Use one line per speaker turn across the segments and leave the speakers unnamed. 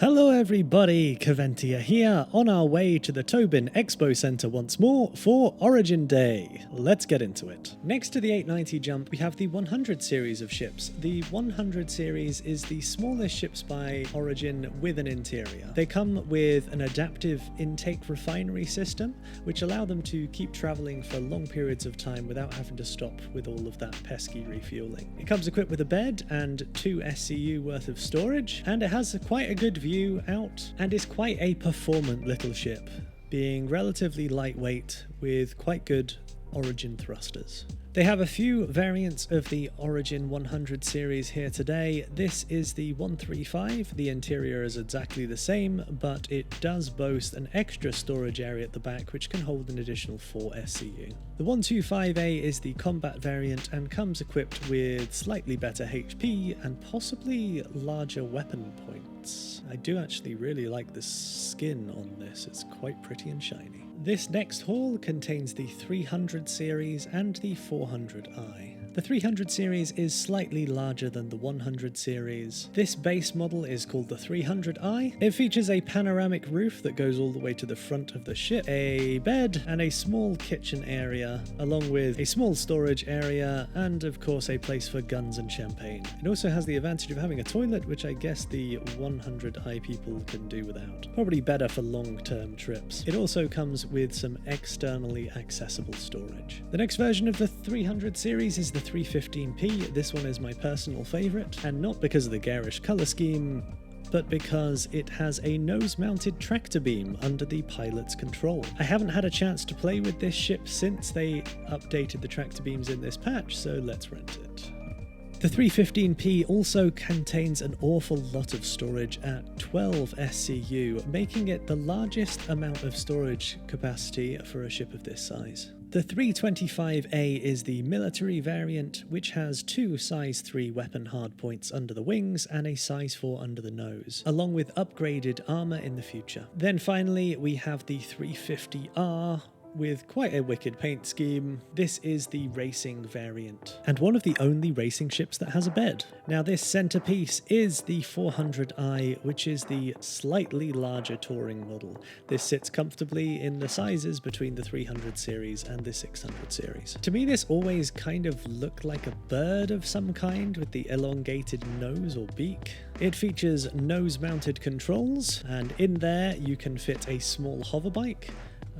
Hello everybody, Caventia here, on our way to the Tobin Expo Centre once more for Origin Day. Let's get into it. Next to the 890 Jump, we have the 100 series of ships. The 100 series is the smallest ships by Origin with an interior. They come with an adaptive intake refinery system, which allow them to keep travelling for long periods of time without having to stop with all of that pesky refueling. It comes equipped with a bed and 2 SCU worth of storage, and it has quite a good view out and is quite a performant little ship, being relatively lightweight with quite good Origin thrusters. They have a few variants of the Origin 100 series here today. This is the 135. The interior is exactly the same, but it does boast an extra storage area at the back which can hold an additional 4 SCU. The 125A is the combat variant and comes equipped with slightly better HP and possibly larger weapon points. I do actually really like the skin on this, it's quite pretty and shiny. This next haul contains the 300 series and the 400i. The 300 series is slightly larger than the 100 series. This base model is called the 300i. It features a panoramic roof that goes all the way to the front of the ship, a bed and a small kitchen area, along with a small storage area and of course a place for guns and champagne. It also has the advantage of having a toilet, which I guess the 100i people can do without. Probably better for long-term trips. It also comes with some externally accessible storage. The next version of the 300 series is the 315p. This one is my personal favourite, and not because of the garish colour scheme, but because it has a nose-mounted tractor beam under the pilot's control. I haven't had a chance to play with this ship since they updated the tractor beams in this patch, so let's rent it. The 315p also contains an awful lot of storage at 12 SCU, making it the largest amount of storage capacity for a ship of this size. The 325A is the military variant, which has 2 size 3 weapon hardpoints under the wings and a size 4 under the nose, along with upgraded armor in the future. Then finally, we have the 350R, with quite a wicked paint scheme. This is the racing variant, and one of the only racing ships that has a bed. Now this centerpiece is the 400i, which is the slightly larger touring model. This sits comfortably in the sizes between the 300 series and the 600 series. To me, this always kind of looked like a bird of some kind with the elongated nose or beak. It features nose-mounted controls, and in there you can fit a small hoverbike.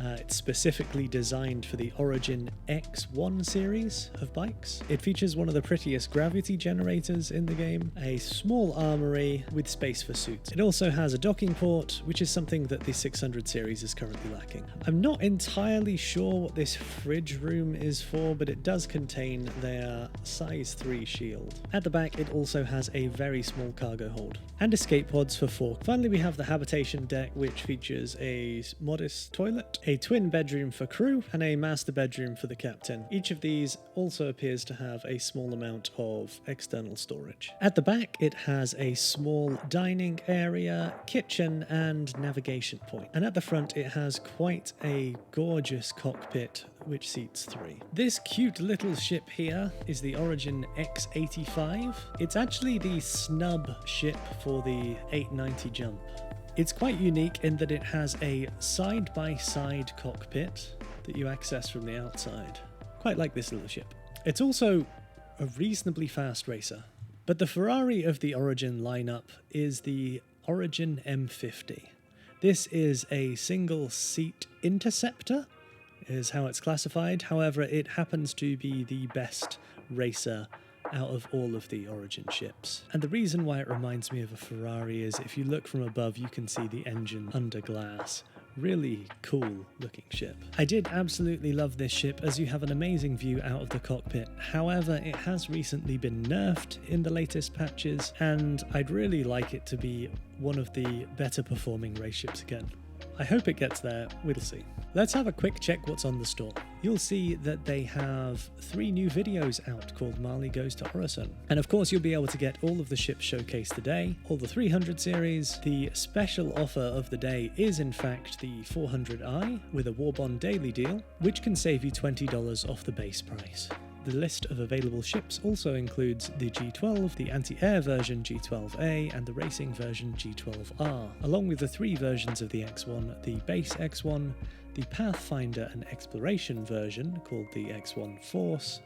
It's specifically designed for the Origin X1 series of bikes. It features one of the prettiest gravity generators in the game, a small armory with space for suits. It also has a docking port, which is something that the 600 series is currently lacking. I'm not entirely sure what this fridge room is for, but it does contain their size 3 shield. At the back, it also has a very small cargo hold and escape pods for 4. Finally, we have the habitation deck, which features a modest toilet, a twin bedroom for crew, and a master bedroom for the captain. Each of these also appears to have a small amount of external storage. At the back, it has a small dining area, kitchen, and navigation point. And at the front, it has quite a gorgeous cockpit which seats 3. This cute little ship here is the Origin X85. It's actually the Snub ship for the 890 Jump. It's quite unique in that it has a side-by-side cockpit that you access from the outside. Quite like this little ship. It's also a reasonably fast racer. But the Ferrari of the Origin lineup is the Origin M50. This is a single-seat interceptor, is how it's classified. However, it happens to be the best racer out of all of the Origin ships. And the reason why it reminds me of a Ferrari is if you look from above, you can see the engine under glass. Really cool looking ship. I did absolutely love this ship, as you have an amazing view out of the cockpit. However, it has recently been nerfed in the latest patches, and I'd really like it to be one of the better performing race ships again. I hope it gets there, we'll see. Let's have a quick check what's on the store. You'll see that they have 3 new videos out called Marley Goes to Orison. And of course you'll be able to get all of the ships showcased today, all the 300 series. The special offer of the day is in fact the 400i with a Warbond daily deal, which can save you $20 off the base price. The list of available ships also includes the G12, the anti-air version G12A, and the racing version G12R, along with the 3 versions of the X1, the base X1, the Pathfinder and Exploration version called the X1 Force,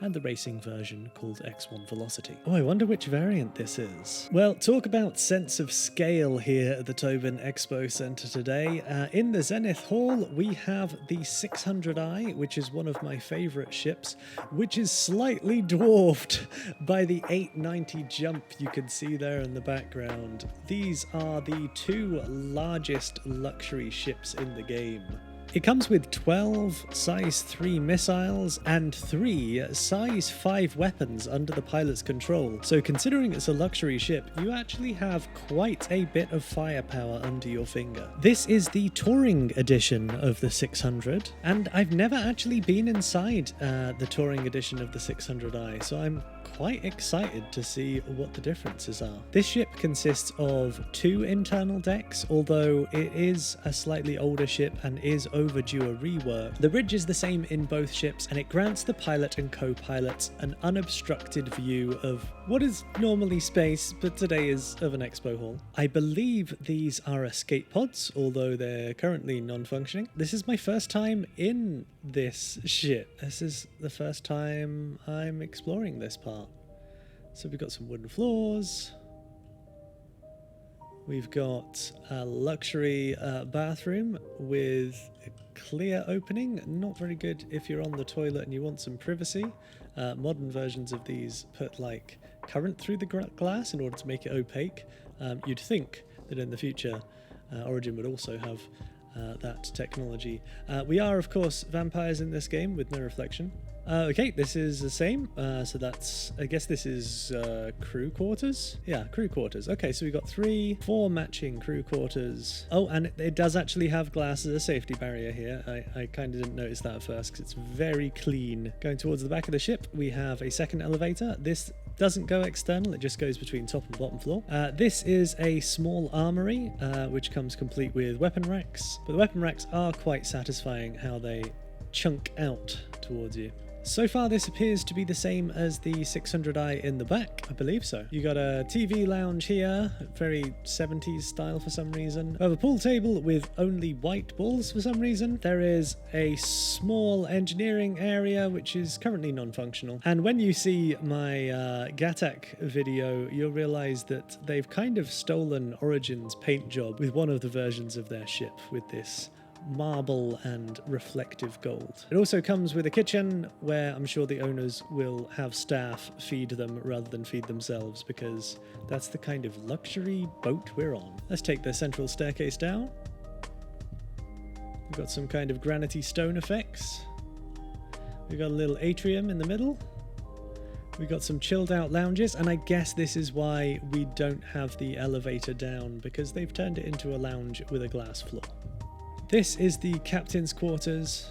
and the racing version called X1 Velocity. Oh, I wonder which variant this is. Well, talk about sense of scale here at the Tobin Expo Center today. In the Zenith Hall, we have the 600i, which is one of my favorite ships, which is slightly dwarfed by the 890 Jump you can see there in the background. These are the 2 largest luxury ships in the game. It comes with 12 size 3 missiles and 3 size 5 weapons under the pilot's control. So considering it's a luxury ship, you actually have quite a bit of firepower under your finger. This is the touring edition of the 600, and I've never actually been inside the touring edition of the 600i, so I'm quite excited to see what the differences are. This ship consists of 2 internal decks, although it is a slightly older ship and is overdue a rework. The bridge is the same in both ships, and it grants the pilot and co-pilots an unobstructed view of what is normally space, but today is of an expo hall. I believe these are escape pods, although they're currently non-functioning. This is my first time in this ship. This is the first time I'm exploring this part. So we've got some wooden floors. We've got a luxury bathroom with a clear opening. Not very good if you're on the toilet and you want some privacy. Modern versions of these put like current through the glass in order to make it opaque. You'd think that in the future Origin would also have that technology. We are of course vampires in this game with no reflection. Okay, this is the same. So that's, I guess this is crew quarters? Yeah, crew quarters. Okay, so we've got 4 matching crew quarters. Oh, and it does actually have glass as a safety barrier here. I kind of didn't notice that at first because it's very clean. Going towards the back of the ship, we have a second elevator. This doesn't go external, it just goes between top and bottom floor. This is a small armory, which comes complete with weapon racks. But the weapon racks are quite satisfying how they chunk out towards you. So far this appears to be the same as the 600i in the back, I believe so. You got a TV lounge here, very 70s style for some reason. We have a pool table with only white balls for some reason. There is a small engineering area which is currently non-functional. And when you see my Gattac video, you'll realize that they've kind of stolen Origin's paint job with one of the versions of their ship with this marble and reflective gold. It also comes with a kitchen where I'm sure the owners will have staff feed them rather than feed themselves, because that's the kind of luxury boat we're on. Let's take the central staircase down. We've got some kind of granity stone effects. We've got a little atrium in the middle. We've got some chilled out lounges, and I guess this is why we don't have the elevator down, because they've turned it into a lounge with a glass floor. This is the captain's quarters,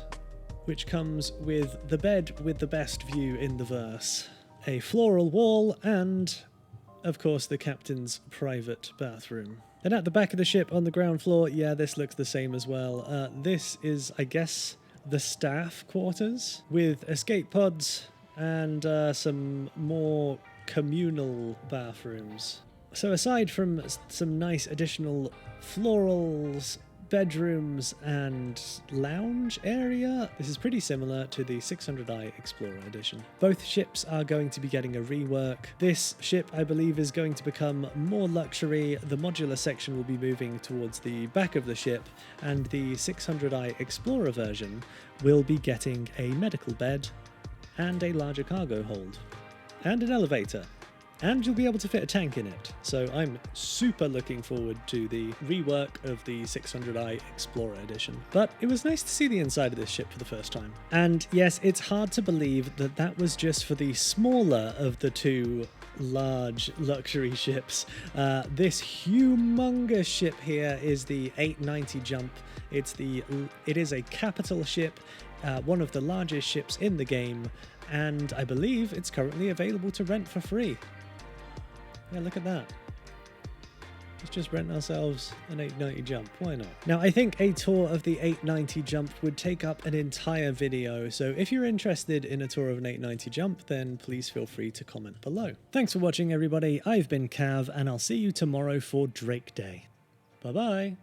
which comes with the bed with the best view in the verse, a floral wall, and, of course, the captain's private bathroom. And at the back of the ship on the ground floor, yeah, this looks the same as well. This is, I guess, the staff quarters with escape pods and some more communal bathrooms. So aside from some nice additional florals, bedrooms and lounge area, this is pretty similar to the 600i Explorer edition. Both ships are going to be getting a rework. This ship, I believe, is going to become more luxury. The modular section will be moving towards the back of the ship, and the 600i Explorer version will be getting a medical bed and a larger cargo hold and an elevator. And you'll be able to fit a tank in it. So I'm super looking forward to the rework of the 600i Explorer edition. But it was nice to see the inside of this ship for the first time. And yes, it's hard to believe that that was just for the smaller of the 2 large luxury ships. This humongous ship here is the 890 Jump. It is a capital ship, one of the largest ships in the game, and I believe it's currently available to rent for free. Yeah, look at that. Let's just rent ourselves an 890 jump. Why not? Now, I think a tour of the 890 jump would take up an entire video, so if you're interested in a tour of an 890 jump, then please feel free to comment below. Thanks for watching, everybody. I've been Cav, and I'll see you tomorrow for Drake Day. Bye-bye.